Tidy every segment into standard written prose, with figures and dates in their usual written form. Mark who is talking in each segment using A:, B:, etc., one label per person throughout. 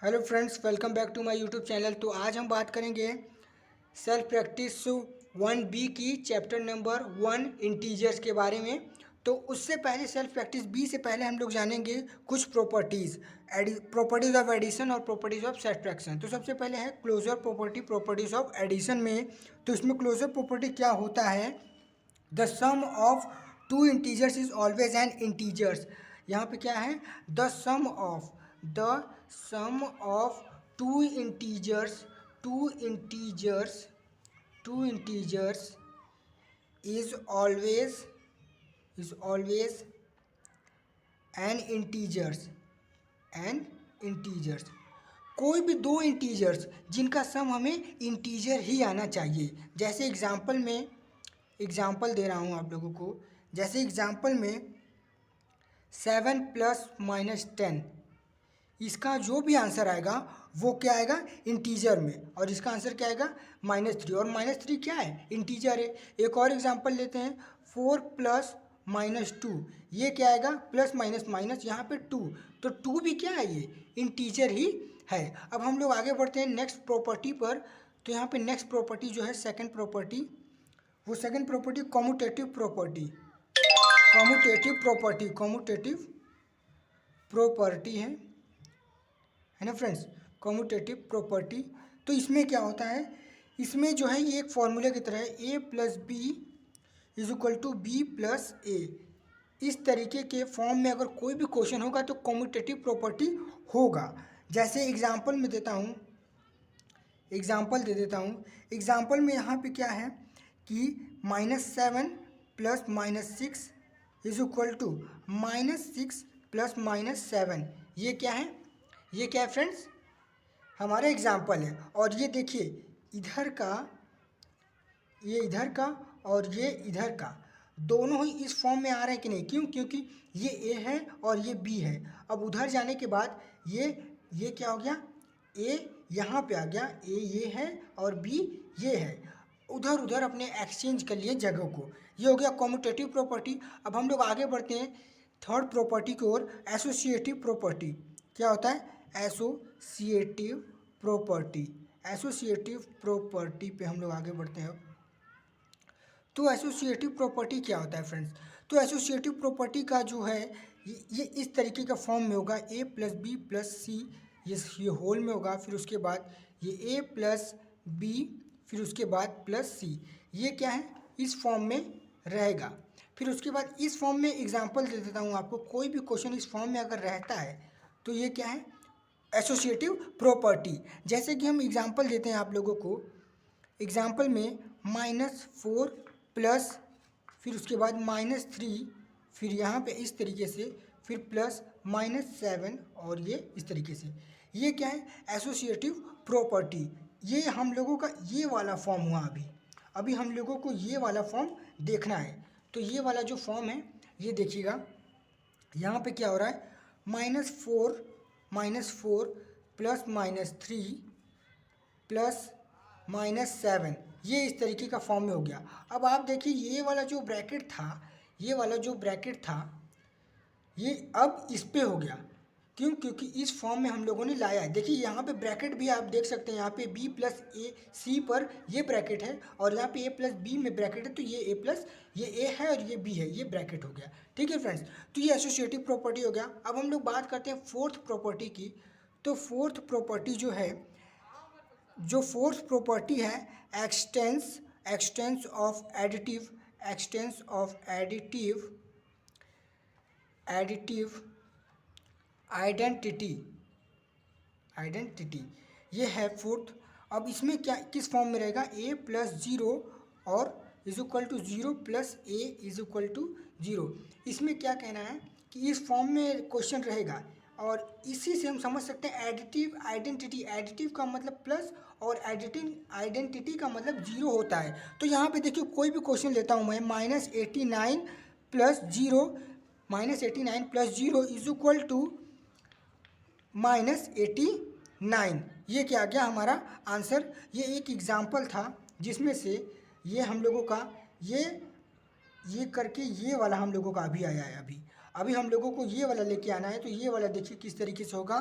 A: Hello friends, welcome back to my YouTube channel. तो आज हम बात करेंगे सेल्फ प्रैक्टिस 1B की चैप्टर नंबर 1 इंटीजर्स के बारे में। तो उससे पहले सेल्फ प्रैक्टिस बी से पहले हम लोग जानेंगे कुछ प्रॉपर्टीज़ ऑफ एडिशन और प्रॉपर्टीज़ ऑफ सब्ट्रैक्शन। तो सबसे पहले है closure property, properties of addition में। तो इसमें क्लोजर प्रॉपर्टी क्या होता है? The sum of two integers is always an integers. यहाँ पे क्या है? The sum of two integers two integers is always an integers. कोई भी दो इंटीजर्स जिनका सम हमें इंटीजर ही आना चाहिए। जैसे एग्जाम्पल दे रहा हूँ आप लोगों को। जैसे एग्जाम्पल में 7 प्लस माइनस 10, इसका जो भी आंसर आएगा वो क्या आएगा? इंटीजर में। और इसका आंसर क्या आएगा? -3। और -3 क्या है? इंटीजर है। एक और एग्जांपल लेते हैं, 4 प्लस माइनस 2, ये क्या आएगा? प्लस माइनस माइनस, यहाँ पे 2, तो 2 भी क्या है? ये इंटीजर ही है। अब हम लोग आगे बढ़ते हैं नेक्स्ट प्रॉपर्टी पर। तो यहाँ पे नेक्स्ट प्रॉपर्टी जो है सेकेंड प्रॉपर्टी, वो सेकेंड प्रॉपर्टी कॉम्यूटेटिव प्रॉपर्टी है ना फ्रेंड्स? Commutative property. तो इसमें क्या होता है? इसमें जो है ये एक फॉर्मूले की तरह है, a plus B is equal to B plus A. इस तरीके के फॉर्म में अगर कोई भी क्वेश्चन होगा तो कॉम्यूटेटिव प्रॉपर्टी होगा। जैसे एग्जांपल में देता हूँ, एग्जांपल में यहाँ पे क्या है कि -7 plus -6 is equal to -6 plus -7। ये क्या है? ये क्या है फ्रेंड्स? हमारा एग्जाम्पल है। और ये देखिए, इधर का और ये इधर का दोनों ही इस फॉर्म में आ रहे हैं कि नहीं? क्यों? क्योंकि ये ए है और ये बी है। अब उधर जाने के बाद ये क्या हो गया? ए यहाँ पे आ गया, ए ये है और बी ये है। उधर अपने एक्सचेंज कर लिए जगह को। ये हो गया कॉम्यूटेटिव प्रॉपर्टी। अब हम लोग आगे बढ़ते हैं थर्ड प्रॉपर्टी की ओर, एसोसिएटिव प्रॉपर्टी। क्या होता है? एसोसिएटिव प्रॉपर्टी पे हम लोग आगे बढ़ते हैं। तो एसोसिएटिव प्रॉपर्टी क्या होता है फ्रेंड्स? तो एसोसिएटिव प्रॉपर्टी का जो है ये इस तरीके का फॉर्म में होगा, a प्लस बी प्लस सी, ये होल में होगा। फिर उसके बाद ये a प्लस बी, फिर उसके बाद प्लस सी, ये क्या है? इस फॉर्म में रहेगा। फिर उसके बाद इस फॉर्म में एग्जांपल दे देता हूँ आपको। कोई भी क्वेश्चन इस फॉर्म में अगर रहता है तो ये क्या है? Associative property. जैसे कि हम एग्जांपल देते हैं आप लोगों को। एग्जांपल में -4 प्लस, फिर उसके बाद -3, फिर यहाँ पे इस तरीके से, फिर प्लस -7 और ये इस तरीके से। ये क्या है? Associative property. ये हम लोगों का ये वाला फॉर्म हुआ। अभी हम लोगों को ये वाला फॉर्म देखना है। तो ये वाला जो फॉर्म है, ये देखिएगा, यहाँ पे क्या हो रहा है? -4 प्लस -3 प्लस -7, ये इस तरीके का फॉर्म में हो गया। अब आप देखिए, ये वाला जो ब्रैकेट था, ये अब इस पे हो गया। क्यों? क्योंकि इस फॉर्म में हम लोगों ने लाया है। देखिए यहाँ पे ब्रैकेट भी आप देख सकते हैं। यहाँ पे b प्लस ए सी पर ये ब्रैकेट है, और यहाँ पे a प्लस बी में ब्रैकेट है। तो ये a प्लस, ये a है और ये b है, ये ब्रैकेट हो गया। ठीक है फ्रेंड्स? तो ये एसोसिएटिव प्रॉपर्टी हो गया। अब हम लोग बात करते हैं फोर्थ प्रॉपर्टी की। तो फोर्थ प्रॉपर्टी जो है, जो फोर्थ प्रॉपर्टी है, एक्सटेंस ऑफ एडिटिव आइडेंटिटी, ये है फोर्थ। अब इसमें क्या, किस फॉर्म में रहेगा? a प्लस 0 और is equal to 0 plus A is equal to 0। इसमें क्या कहना है कि इस फॉर्म में क्वेश्चन रहेगा, और इसी से हम समझ सकते हैं एडिटिव आइडेंटिटी। एडिटिव का मतलब प्लस और एडिटिव आइडेंटिटी का मतलब 0 होता है। तो यहाँ पे देखिए, कोई भी क्वेश्चन लेता हूँ मैं, -89 प्लस 0 इज इक्वल टू -89। ये क्या आ गया हमारा आंसर? ये एक एग्जाम्पल था जिसमें से ये हम लोगों का ये करके ये वाला हम लोगों का अभी आया है। अभी हम लोगों को ये वाला लेके आना है। तो ये वाला देखिए किस तरीके से होगा।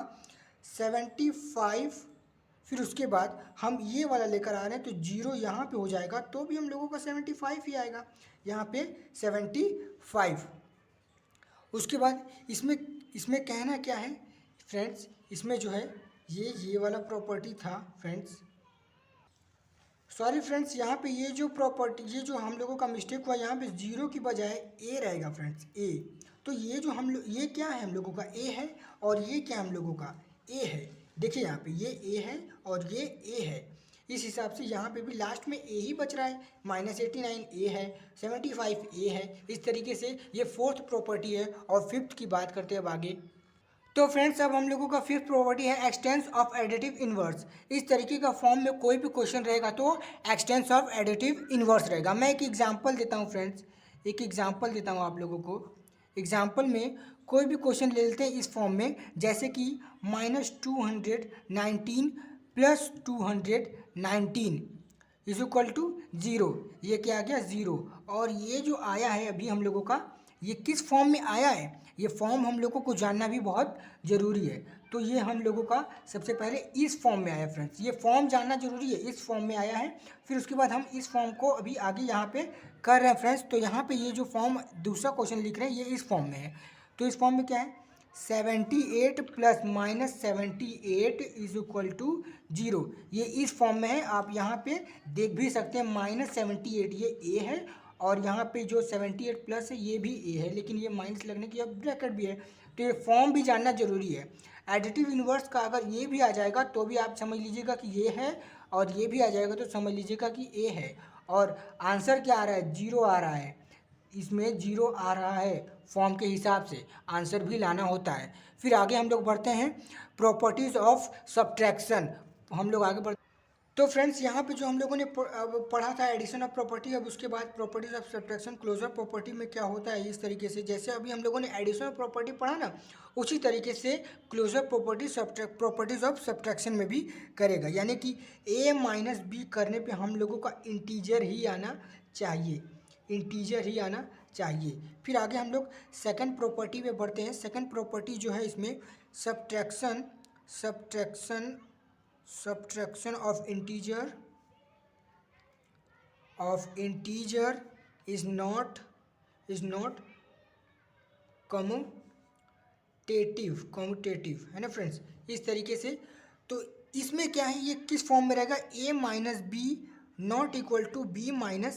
A: 75, फिर उसके बाद हम ये वाला लेकर आ रहे हैं तो 0 यहाँ पे हो जाएगा तो भी हम लोगों का 75 ही आएगा, यहाँ पे 75। उसके बाद इसमें इसमें कहना क्या है फ्रेंड्स, इसमें जो है ये वाला प्रॉपर्टी था फ्रेंड्स, सॉरी फ्रेंड्स, यहाँ पे ये जो प्रॉपर्टी, ये जो हम लोगों का मिस्टेक हुआ, यहाँ पे 0 की बजाय ए रहेगा फ्रेंड्स, ए। तो ये जो हम लोग, ये क्या है हम लोगों का ए है, और ये क्या हम लोगों का ए है। देखिए यहाँ पे ये ए है और ये ए है, इस हिसाब से यहाँ पे भी लास्ट में ए ही बच रहा है। -89 ए है, 75 ए है। इस तरीके से ये फोर्थ प्रॉपर्टी है। और फिफ्थ की बात करते हैं अब आगे। तो फ्रेंड्स अब हम लोगों का फिफ्थ प्रॉपर्टी है एक्सटेंस ऑफ एडिटिव इनवर्स। इस तरीके का फॉर्म में कोई भी क्वेश्चन रहेगा तो एक्सटेंस ऑफ एडिटिव इनवर्स रहेगा। मैं एक एग्जांपल देता हूँ फ्रेंड्स, एक एग्जांपल देता हूँ आप लोगों को। एग्जांपल में कोई भी क्वेश्चन ले लेते हैं इस फॉर्म में, जैसे कि -219 + 219 इज इक्वल टू 0। ये क्या आ गया 0। और ये जो आया है अभी हम लोगों का, ये किस फॉर्म में आया है, ये फॉर्म हम लोगों को जानना भी बहुत ज़रूरी है। तो ये हम लोगों का सबसे पहले इस फॉर्म में आया फ्रेंड्स, ये फॉर्म जानना जरूरी है, इस फॉर्म में आया है। फिर उसके बाद हम इस फॉर्म को अभी आगे यहाँ पे कर रहे हैं फ्रेंड्स। तो यहाँ पे ये जो फॉर्म दूसरा क्वेश्चन लिख रहे हैं ये इस फॉर्म में है। तो इस फॉर्म में क्या है, 78 + -78 इज इक्वल टू 0। ये इस फॉर्म में है, आप यहाँ पे देख भी सकते हैं। -78 ये ए है, और यहाँ पे जो 78 प्लस है ये भी ए है, लेकिन ये माइनस लगने की अब ब्रैकेट भी है। तो ये फॉर्म भी जानना जरूरी है। एडिटिव इन्वर्स का अगर ये भी आ जाएगा तो भी आप समझ लीजिएगा कि ये है, और ये भी आ जाएगा तो समझ लीजिएगा कि ए है। और आंसर क्या आ रहा है, 0 आ रहा है, इसमें 0 आ रहा है। फॉर्म के हिसाब से आंसर भी लाना होता है। फिर आगे हम लोग बढ़ते हैं प्रॉपर्टीज़ ऑफ सब्ट्रैक्शन। हम लोग आगे बढ़ते। तो फ्रेंड्स यहाँ पे जो हम लोगों ने पढ़ा था एडिशन ऑफ प्रॉपर्टी, अब उसके बाद properties of subtraction. Closure property में क्या होता है, इस तरीके से जैसे अभी हम लोगों ने एडिशन ऑफ प्रॉपर्टी पढ़ा ना, उसी तरीके से क्लोजर प्रॉपर्टीज ऑफ सब्ट्रैक्शन में भी करेगा। यानी कि a - b करने पे हम लोगों का इंटीजर ही आना चाहिए, इंटीजर ही आना चाहिए। फिर आगे हम लोग सेकंड प्रॉपर्टी में बढ़ते हैं। सेकंड प्रॉपर्टी जो है इसमें subtraction of integer is not commutative है ना फ्रेंड्स, इस तरीके से। तो इसमें क्या है, ये किस फॉर्म में रहेगा, a - b not equal to b - a,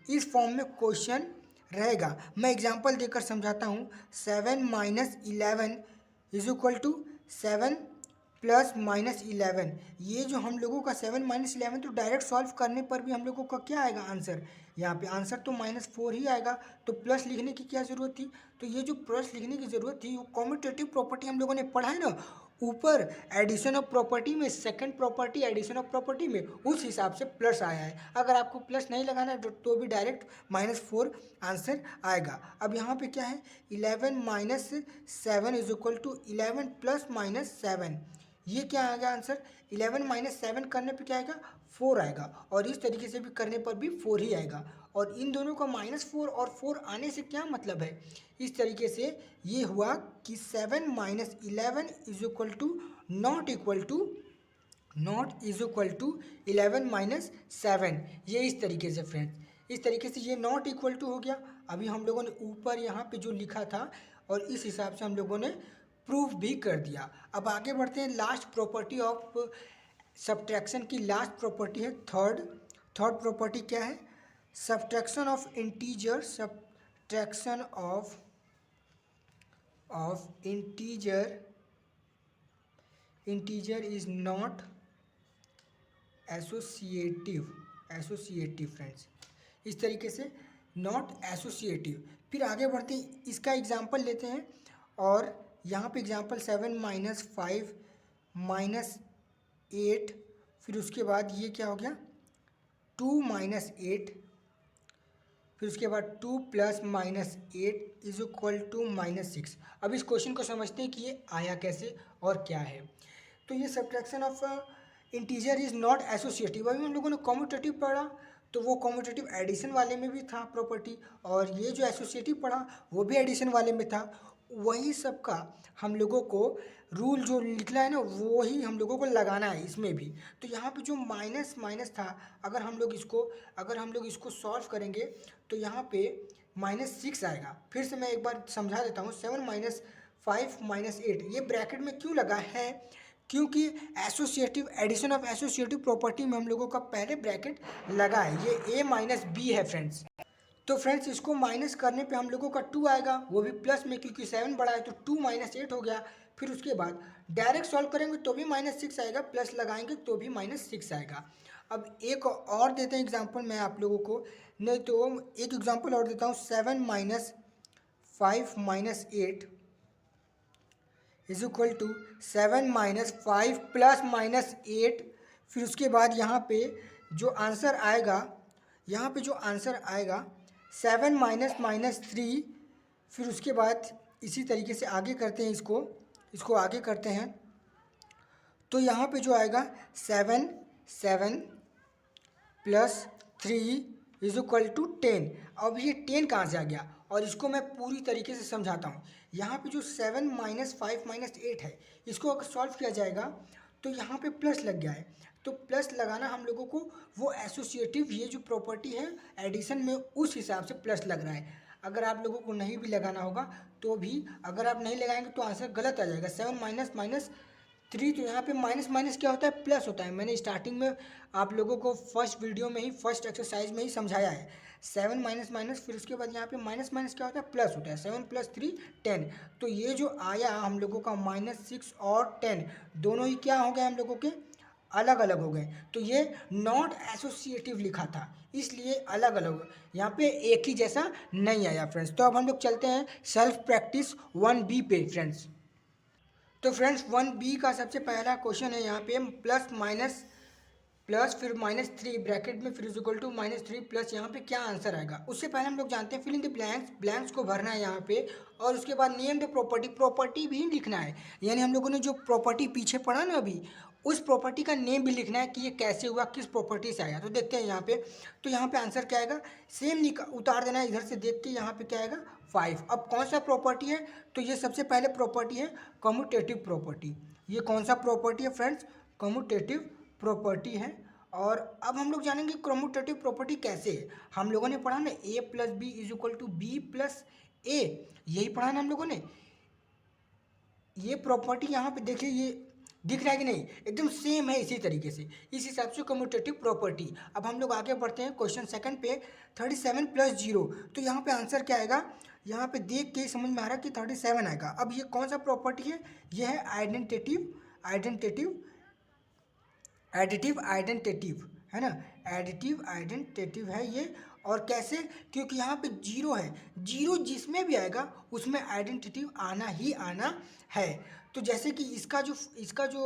A: इस फॉर्म में क्वेश्चन रहेगा। मैं एग्जांपल देकर समझाता हूँ। 7 - 11 इज इक्वल टू 7 + -11। ये जो हम लोगों का 7 - 11, तो डायरेक्ट सॉल्व करने पर भी हम लोगों का क्या आएगा आंसर, यहाँ पे आंसर तो -4 ही आएगा। तो प्लस लिखने की क्या ज़रूरत थी, तो ये जो प्लस लिखने की ज़रूरत थी वो कम्यूटेटिव प्रॉपर्टी हम लोगों ने पढ़ा है ना ऊपर, एडिशन ऑफ प्रॉपर्टी में, second property addition of property में, उस हिसाब से प्लस आया है। अगर आपको प्लस नहीं लगाना है तो भी डायरेक्ट -4 आंसर आएगा। अब यहाँ पे क्या है, 11 - 7 इज इक्वल टू 11 + -7। ये क्या आएगा आंसर, 11 - 7 करने पे क्या आएगा, 4 आएगा। और इस तरीके से भी करने पर भी 4 ही आएगा। और इन दोनों का -4 और 4 आने से क्या मतलब है, इस तरीके से ये हुआ कि 7 - 11 is equal to not equal to 11 - 7। ये इस तरीके से फ्रेंड्स, इस तरीके से ये नॉट इक्वल टू हो गया। अभी हम लोगों ने ऊपर यहाँ पे जो लिखा था, और इस हिसाब से हम लोगों ने प्रूफ भी कर दिया। अब आगे बढ़ते हैं। लास्ट प्रॉपर्टी ऑफ सब्ट्रैक्शन की लास्ट प्रॉपर्टी है थर्ड प्रॉपर्टी क्या है, subtraction of integer. Subtraction of integer is not associative friends, इस तरीके से नॉट एसोसिएटिव। फिर आगे बढ़ते हैं, इसका एग्जांपल लेते हैं। और यहाँ पे एग्जांपल 7 - 5 - 8, फिर उसके बाद ये क्या हो गया 2 - 8, फिर उसके बाद 2 + -8 इज इक्वल टू -6। अब इस क्वेश्चन को समझते हैं कि ये आया कैसे और क्या है। तो ये subtraction of integer is not associative. अभी हम लोगों ने कम्यूटेटिव पढ़ा, तो वो कम्यूटेटिव एडिशन वाले में भी था प्रॉपर्टी, और ये जो एसोसिएटिव पढ़ा वो भी एडिशन वाले में था। वही सब का हम लोगों को रूल जो निकला है ना वो ही हम लोगों को लगाना है इसमें भी। तो यहाँ पे जो माइनस माइनस था, अगर हम लोग इसको सॉल्व करेंगे तो यहाँ पे -6 आएगा। फिर से मैं एक बार समझा देता हूँ। 7 माइनस 5 माइनस 8 ये ब्रैकेट में क्यों लगा है, क्योंकि associative addition of associative property में हम लोगों का पहले ब्रैकेट लगा है। ये a माइनस बी है फ्रेंड्स। तो फ्रेंड्स इसको माइनस करने पे हम लोगों का 2 आएगा, वो भी प्लस में, क्योंकि 7 बड़ा है तो 2 माइनस 8 हो गया। फिर उसके बाद डायरेक्ट सॉल्व करेंगे तो भी -6 आएगा, प्लस लगाएंगे तो भी -6 आएगा। अब एक और देते हैं एग्जांपल मैं आप लोगों को, नहीं तो एक एग्जांपल और देता हूँ। 7 minus 5 minus 8 is equal to 7 minus 5 plus -8। फिर उसके बाद यहाँ पे जो आंसर आएगा, 7 माइनस -3। फिर उसके बाद इसी तरीके से आगे करते हैं, इसको आगे करते हैं। तो यहाँ पे जो आएगा 7 प्लस 3 इज इक्वल टू 10। अब ये 10 कहाँ से आ गया, और इसको मैं पूरी तरीके से समझाता हूँ। यहाँ पे जो 7 माइनस 5 माइनस 8 है, इसको अगर सॉल्व किया जाएगा तो यहाँ पे प्लस लग गया है। तो प्लस लगाना हम लोगों को वो एसोसिएटिव ये जो प्रॉपर्टी है एडिशन में, उस हिसाब से प्लस लग रहा है। अगर आप लोगों को नहीं भी लगाना होगा तो भी, अगर आप नहीं लगाएंगे तो आंसर गलत आ जाएगा। 7 माइनस -3, तो यहाँ पे माइनस माइनस क्या होता है, प्लस होता है। मैंने स्टार्टिंग में आप लोगों को फर्स्ट वीडियो में ही, फर्स्ट एक्सरसाइज में ही समझाया है। 7 माइनस माइनस, फिर उसके बाद यहाँ पे माइनस माइनस क्या होता है, प्लस होता है। 7 प्लस 3 10। तो ये जो आया हम लोगों का -6 और 10 दोनों ही क्या हो गए हम लोगों के, अलग अलग हो गए। तो ये नॉट एसोसिएटिव लिखा था, इसलिए अलग अलग, यहाँ पे एक ही जैसा नहीं आया फ्रेंड्स। तो अब हम लोग चलते हैं सेल्फ प्रैक्टिस 1B पे फ्रेंड्स। तो फ्रेंड्स 1B का सबसे पहला क्वेश्चन है यहाँ पे, प्लस फिर -3 ब्रैकेट में, फिर इक्वल टू -3 प्लस, यहाँ पे क्या आंसर आएगा। उससे पहले हम लोग जानते हैं फिल इन द ब्लैंक्स को भरना है यहाँ पे, और उसके बाद नेम द प्रॉपर्टी भी लिखना है। यानी हम लोगों ने जो प्रॉपर्टी पीछे पढ़ा ना अभी, उस प्रॉपर्टी का नेम भी लिखना है कि ये कैसे हुआ, किस प्रॉपर्टी से आया। तो देखते हैं यहाँ पे, तो यहाँ पे आंसर क्या आएगा, सेम उतार देना है इधर से देख के। यहाँ पे क्या आएगा 5। अब कौन सा प्रॉपर्टी है, तो ये सबसे पहले प्रॉपर्टी है कम्यूटेटिव प्रॉपर्टी। ये कौन सा प्रॉपर्टी है फ्रेंड्स, कम्यूटेटिव प्रॉपर्टी है। और अब हम लोग जानेंगे कम्यूटेटिव प्रॉपर्टी कैसे है। हम लोगों ने पढ़ा ना a plus B is equal to B plus A, यही पढ़ा ना हम लोगों ने। ये प्रॉपर्टी यहाँ पे देखिए, ये दिख रहा है कि नहीं, एकदम सेम है इसी तरीके से। इस हिसाब से कम्यूटेटिव प्रॉपर्टी। अब हम लोग आगे बढ़ते हैं क्वेश्चन सेकंड पे, 37 प्लस 0। तो यहाँ पे आंसर क्या आएगा, यहाँ पे देख के समझ में आ रहा है कि 37 आएगा। अब ये कौन सा प्रॉपर्टी है, ये है एडिटिव है ना, एडिटिव आइडेंटिटिव है ये। और कैसे, क्योंकि यहाँ पे 0 है, 0 जिसमें भी आएगा उसमें आइडेंटिटिव आना ही आना है। तो जैसे कि इसका जो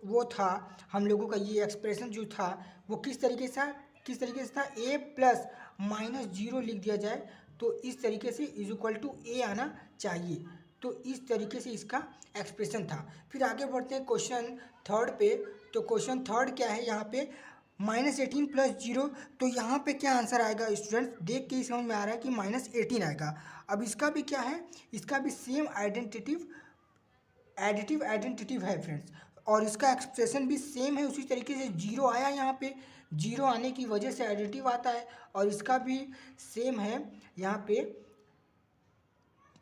A: वो था हम लोगों का, ये एक्सप्रेशन जो था वो किस तरीके से था, a प्लस -0 लिख दिया जाए तो इस तरीके से इज इक्वल टू a आना चाहिए। तो इस तरीके से इसका एक्सप्रेशन था। फिर आगे बढ़ते हैं क्वेश्चन थर्ड पे। तो क्वेश्चन थर्ड क्या है यहाँ पे, -18 प्लस 0। तो यहाँ पे क्या आंसर आएगा स्टूडेंट्स, देख के ही समझ में आ रहा है कि -18 आएगा। अब इसका भी क्या है, इसका भी सेम एडिटिव आइडेंटिटिव है फ्रेंड्स, और इसका एक्सप्रेशन भी सेम है उसी तरीके से। 0 आया यहाँ पे, 0 आने की वजह से एडिटिव आता है, और इसका भी सेम है यहाँ पे,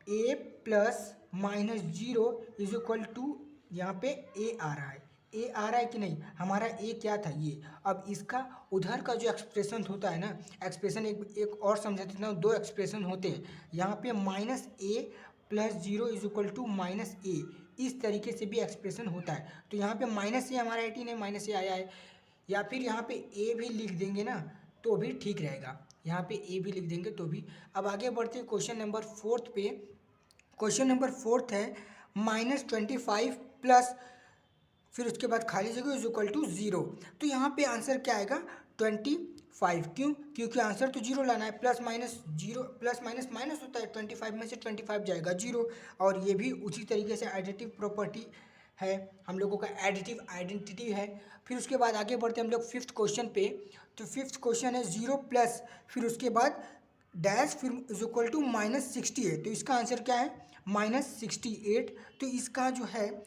A: a plus -0 is equal to, यहाँ पे a आ रहा है, a आ रहा है कि नहीं, हमारा a क्या था ये। अब इसका उधर का जो एक्सप्रेशन होता है ना, एक्सप्रेशन एक और समझा देता हूँ, 2 एक्सप्रेशन होते हैं यहाँ पे, -a plus 0 is equal to -a, इस तरीके से भी एक्सप्रेशन होता है। तो यहाँ पे -a हमारा 18 है, -a आया है, या फिर यहाँ पे a भी लिख देंगे ना तो भी ठीक रहेगा, यहाँ पे a भी लिख देंगे तो भी। अब आगे बढ़ते हैं क्वेश्चन नंबर फोर्थ पे। क्वेश्चन नंबर फोर्थ है -25 प्लस, फिर उसके बाद खाली जगह इज इक्वल टू 0। तो यहाँ पे आंसर क्या आएगा 25। क्यों, क्योंकि आंसर तो 0 लाना है, प्लस माइनस माइनस होता है, 25 में से 25 जाएगा 0। और ये भी उसी तरीके से एडिटिव प्रॉपर्टी है, हम लोगों का एडिटिव आइडेंटिटी है। फिर उसके बाद आगे बढ़ते हैं हम लोग फिफ्थ क्वेश्चन पे। तो फिफ्थ क्वेश्चन है 0 प्लस, फिर उसके बाद डैश फिर इज इक्वल टू -68, तो इसका आंसर क्या है -68। तो इसका जो है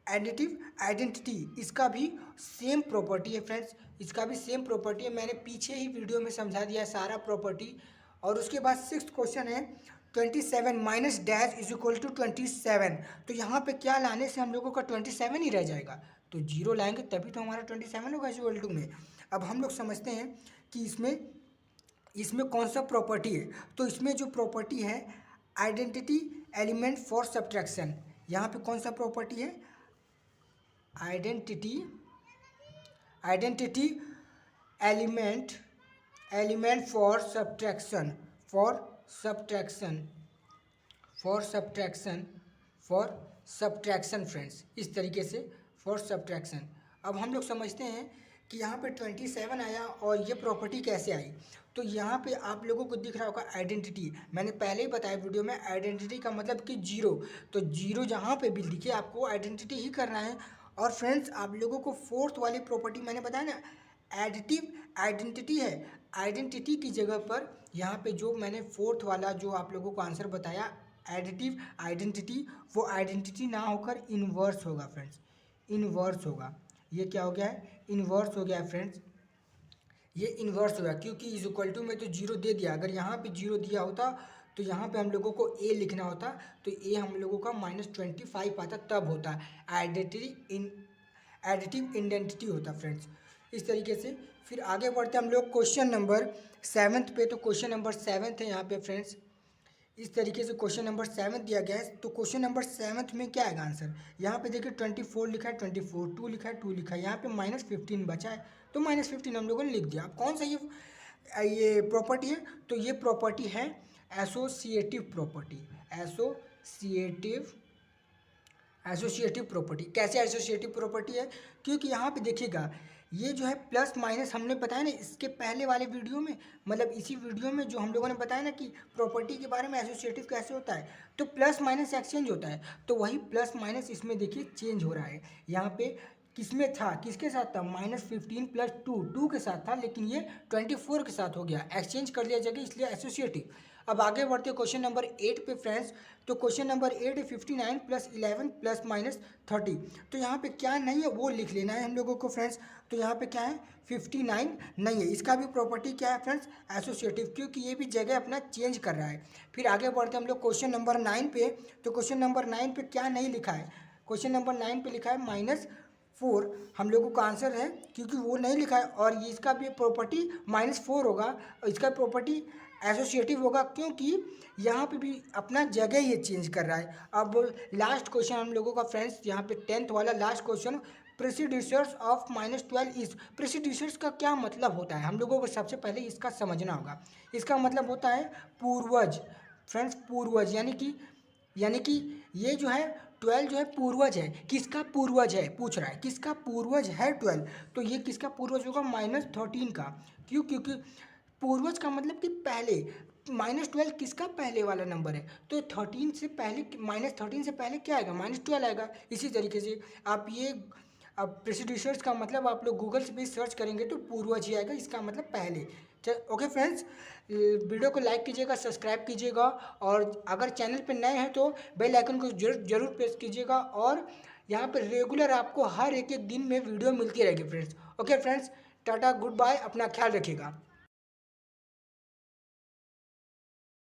A: एडिटिव आइडेंटिटी, इसका भी सेम प्रॉपर्टी है फ्रेंड्स, इसका भी सेम प्रॉपर्टी है। मैंने पीछे ही वीडियो में समझा दिया है सारा प्रॉपर्टी। और उसके बाद 6th क्वेश्चन है 27 minus dash is equal to 27। तो यहाँ पे क्या लाने से हम लोगों का 27 ही रह जाएगा, तो जीरो लाएंगे तभी तो हमारा 27 होगा इज इक्वल टू में। अब हम लोग समझते हैं कि इसमें इसमें कौन सा प्रॉपर्टी है। तो इसमें जो प्रॉपर्टी है आइडेंटिटी एलिमेंट फॉर सब्ट्रैक्शन, यहाँ पे कौन सा प्रॉपर्टी है identity element for subtraction friends, इस तरीके से फॉर सब्ट्रैक्शन। अब हम लोग समझते हैं कि यहाँ पे 27 आया और ये प्रॉपर्टी कैसे आई। तो यहाँ पे आप लोगों को दिख रहा होगा आइडेंटिटी, मैंने पहले ही बताया वीडियो में, आइडेंटिटी का मतलब कि जीरो। तो जीरो जहाँ पे भी लिखे आपको आइडेंटिटी ही करना है। और फ्रेंड्स आप लोगों को 4th वाली प्रॉपर्टी मैंने बताया ना, एडिटिव आइडेंटिटी है। आइडेंटिटी की जगह पर यहाँ पे जो मैंने 4th वाला जो आप लोगों को आंसर बताया एडिटिव आइडेंटिटी, वो आइडेंटिटी ना होकर इन्वर्स होगा फ्रेंड्स, इन्वर्स होगा। ये क्या हो गया है इन्वर्स हो गया है फ्रेंड्स, ये इन्वर्स होगा क्योंकि इज इक्वल टू में तो जीरो दे दिया। अगर यहाँ पे जीरो दिया होता तो यहाँ पे हम लोगों को ए लिखना होता, तो ए हम लोगों का -25 आता, तब होता एडिटिव आइडेंटिटी होता फ्रेंड्स। इस तरीके से फिर आगे बढ़ते हम लोग क्वेश्चन नंबर 7 पे। तो क्वेश्चन नंबर 7 है यहाँ पे फ्रेंड्स, इस तरीके से क्वेश्चन नंबर 7 दिया गया है। तो क्वेश्चन नंबर 7 में क्या आएगा आंसर, यहाँ पे देखिए 24 लिखा है, 24 2 लिखा है, 2 लिखा है, यहाँ पे -15 बचा है, तो -15 हम लोगों ने लिख दिया। अब कौन सा ये प्रॉपर्टी है, तो ये प्रॉपर्टी है एसोसिएटिव प्रॉपर्टी, एसोसिएटिव प्रॉपर्टी। कैसे एसोसिएटिव प्रॉपर्टी है, क्योंकि यहाँ पे देखिएगा ये जो है प्लस माइनस हमने बताया ना इसके पहले वाले वीडियो में, मतलब इसी वीडियो में जो हम लोगों ने बताया ना कि प्रॉपर्टी के बारे में एसोसिएटिव कैसे होता है, तो प्लस माइनस एक्सचेंज होता है। तो वही प्लस माइनस इसमें देखिए चेंज हो रहा है। यहाँ पे किसमें था, किसके साथ था, -15 + 2 के साथ था, लेकिन ये 24 के साथ हो गया, एक्सचेंज कर लिया जगह, इसलिए एसोसिएटिव। अब आगे बढ़ते क्वेश्चन नंबर 8 पे फ्रेंड्स। तो क्वेश्चन नंबर 8 है 59 + 11 ± 30। तो यहाँ पे क्या नहीं है वो लिख लेना है हम लोगों को फ्रेंड्स। तो यहाँ पे क्या है 59 नहीं है, इसका भी प्रॉपर्टी क्या है फ्रेंड्स एसोसिएटिव, क्योंकि ये भी जगह अपना चेंज कर रहा है। फिर आगे बढ़ते हम लोग क्वेश्चन नंबर 9 पे। तो क्वेश्चन नंबर 9 पे क्या नहीं लिखा है, क्वेश्चन नंबर 9 पे लिखा है -4 हम लोगों का आंसर है, क्योंकि वो नहीं लिखा है। और ये इसका भी प्रॉपर्टी -4 होगा, और इसका प्रॉपर्टी एसोसिएटिव होगा, क्योंकि यहाँ पे भी अपना जगह ये चेंज कर रहा है। अब लास्ट क्वेश्चन हम लोगों का फ्रेंड्स, यहाँ पे 10th वाला लास्ट क्वेश्चन, प्रेसिड्यूसर्स ऑफ -12 इज। प्रेसिड्यूसर्स का क्या मतलब होता है, हम लोगों को सबसे पहले इसका समझना होगा। इसका मतलब होता है पूर्वज फ्रेंड्स, पूर्वज, यानी कि ये जो है 12 जो है पूर्वज है, किसका पूर्वज है पूछ रहा है, किसका पूर्वज है 12, तो ये किसका पूर्वज होगा -13 का। क्यों, क्योंकि पूर्वज का मतलब कि पहले, -12 किसका पहले वाला नंबर है, तो 13 से पहले, -13 से पहले क्या आएगा -12 आएगा। इसी तरीके से आप ये अब प्रेसिड्यूसर्स का मतलब आप लोग गूगल से भी सर्च करेंगे तो पूर्वज ही आएगा, इसका मतलब पहले। ओके फ्रेंड्स, वीडियो को लाइक कीजिएगा, सब्सक्राइब कीजिएगा, और अगर चैनल पर नए हैं तो बेल आइकन को जरूर प्रेस कीजिएगा। और यहाँ पर रेगुलर आपको हर एक दिन में वीडियो मिलती रहेगी friends. Okay friends, tata, good bye, अपना ख्याल रखिएगा।